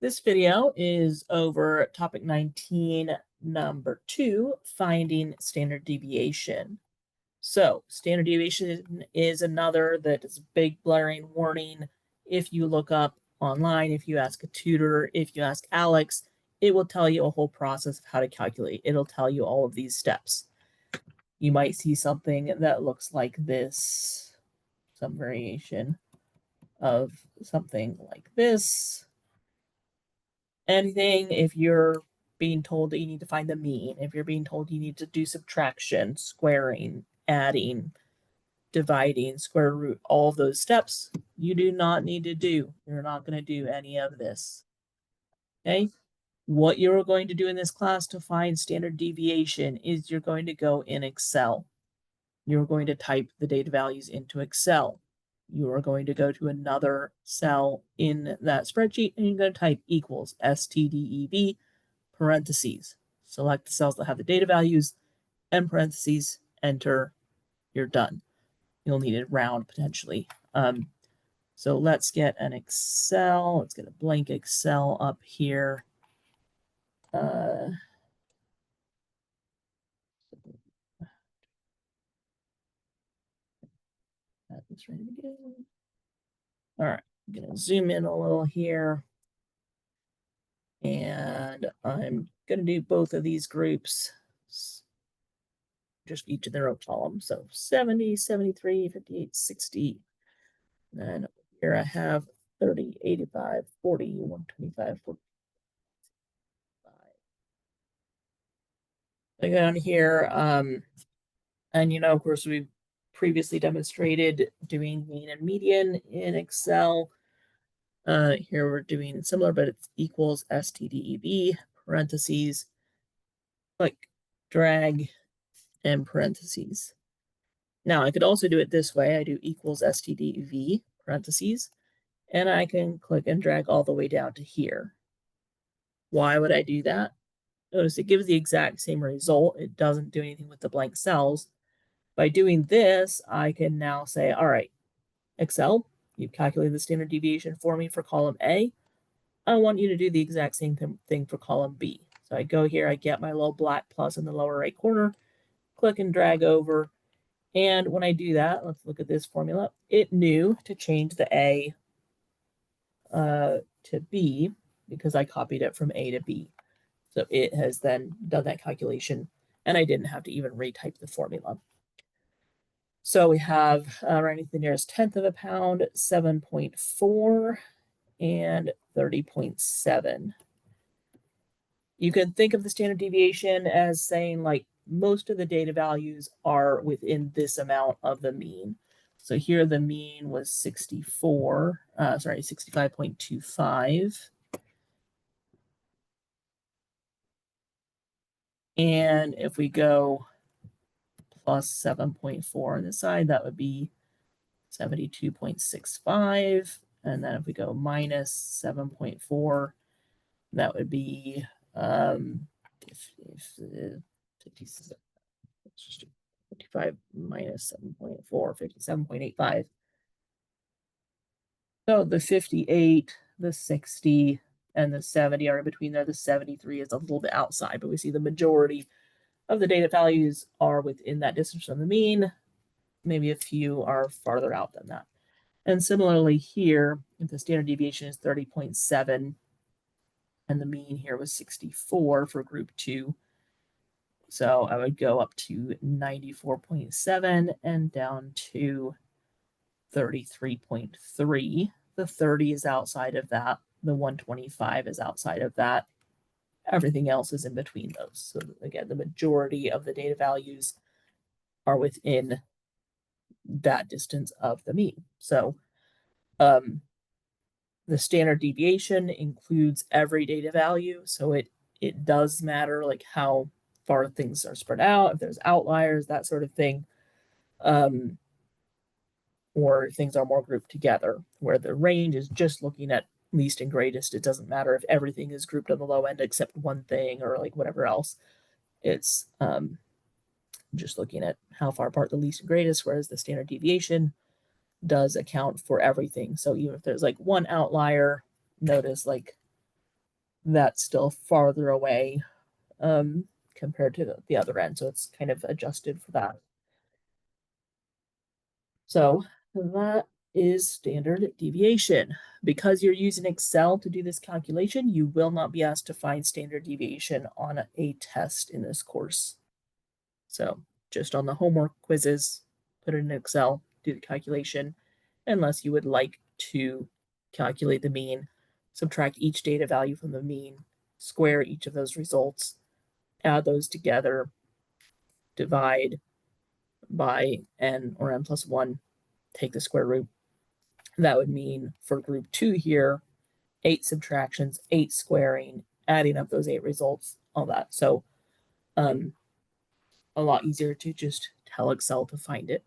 This video is over topic 19, number 2, finding standard deviation. So standard deviation is another that is a big blaring warning. If you look up online, if you ask a tutor, if you ask Alex, it will tell you a whole process of how to calculate. It'll tell you all of these steps. You might see something that looks like this, some variation of something like this. Anything if you're being told that you need to find the mean, if you're being told you need to do subtraction, squaring, adding, dividing, square root, all of those steps you do not need to do. You're not going to do any of this. Okay? What you're going to do in this class to find standard deviation is you're going to go in Excel. You're going to type the data values into Excel. You are going to go to another cell in that spreadsheet and you're going to type equals STDEV parentheses. Select the cells that have the data values and parentheses, enter, you're done. You'll need it round potentially. So let's get an Excel. Let's get a blank Excel up here. That's ready to go. All right, I'm gonna zoom in a little here. And I'm gonna do both of these groups, just each in their own column. So 70, 73, 58, 60. And then here I have 30, 85, 40, 125, 45. I go down here, and of course, we've previously demonstrated doing mean and median in Excel. Here we're doing similar, but it's equals STDEV, parentheses, click, drag, and parentheses. Now I could also do it this way. I do equals STDEV, parentheses, and I can click and drag all the way down to here. Why would I do that? Notice it gives the exact same result. It doesn't do anything with the blank cells. By doing this, I can now say, all right, Excel, you've calculated the standard deviation for me for column A. I want you to do the exact same thing for column B. So I go here, I get my little black plus in the lower right corner, click and drag over. And when I do that, let's look at this formula. It knew to change the A to B because I copied it from A to B. So it has then done that calculation, and I didn't have to even retype the formula. So we have right at the nearest tenth of a pound, 7.4, and 30.7. You can think of the standard deviation as saying like most of the data values are within this amount of the mean. So here the mean was 65.25. And if we go plus 7.4 on this side, that would be 72.65. And then if we go minus 7.4, that would be 55 minus 7.4, 57.85. So the 58, the 60, and the 70 are in between there. The 73 is a little bit outside, but we see the majority of the data values are within that distance from the mean. Maybe a few are farther out than that. And similarly here, if the standard deviation is 30.7 and the mean here was 64 for group 2, so I would go up to 94.7 and down to 33.3. The 30 is outside of that. The 125 is outside of that. Everything else is in between those. So again, the majority of the data values are within that distance of the mean. So the standard deviation includes every data value. So it does matter like how far things are spread out, if there's outliers, that sort of thing. Or things are more grouped together, where the range is just looking at least and greatest. It doesn't matter if everything is grouped on the low end except one thing or like whatever else. It's just looking at how far apart the least and greatest, whereas the standard deviation does account for everything. So even if there's like one outlier, notice like that's still farther away compared to the other end. So it's kind of adjusted for that. So that is standard deviation. Because you're using Excel to do this calculation, you will not be asked to find standard deviation on a test in this course. So just on the homework quizzes, put it in Excel, do the calculation, unless you would like to calculate the mean, subtract each data value from the mean, square each of those results, add those together, divide by n or n plus 1, take the square root. That would mean for group 2 here, 8 subtractions, 8 squaring, adding up those 8 results, all that. So a lot easier to just tell Excel to find it.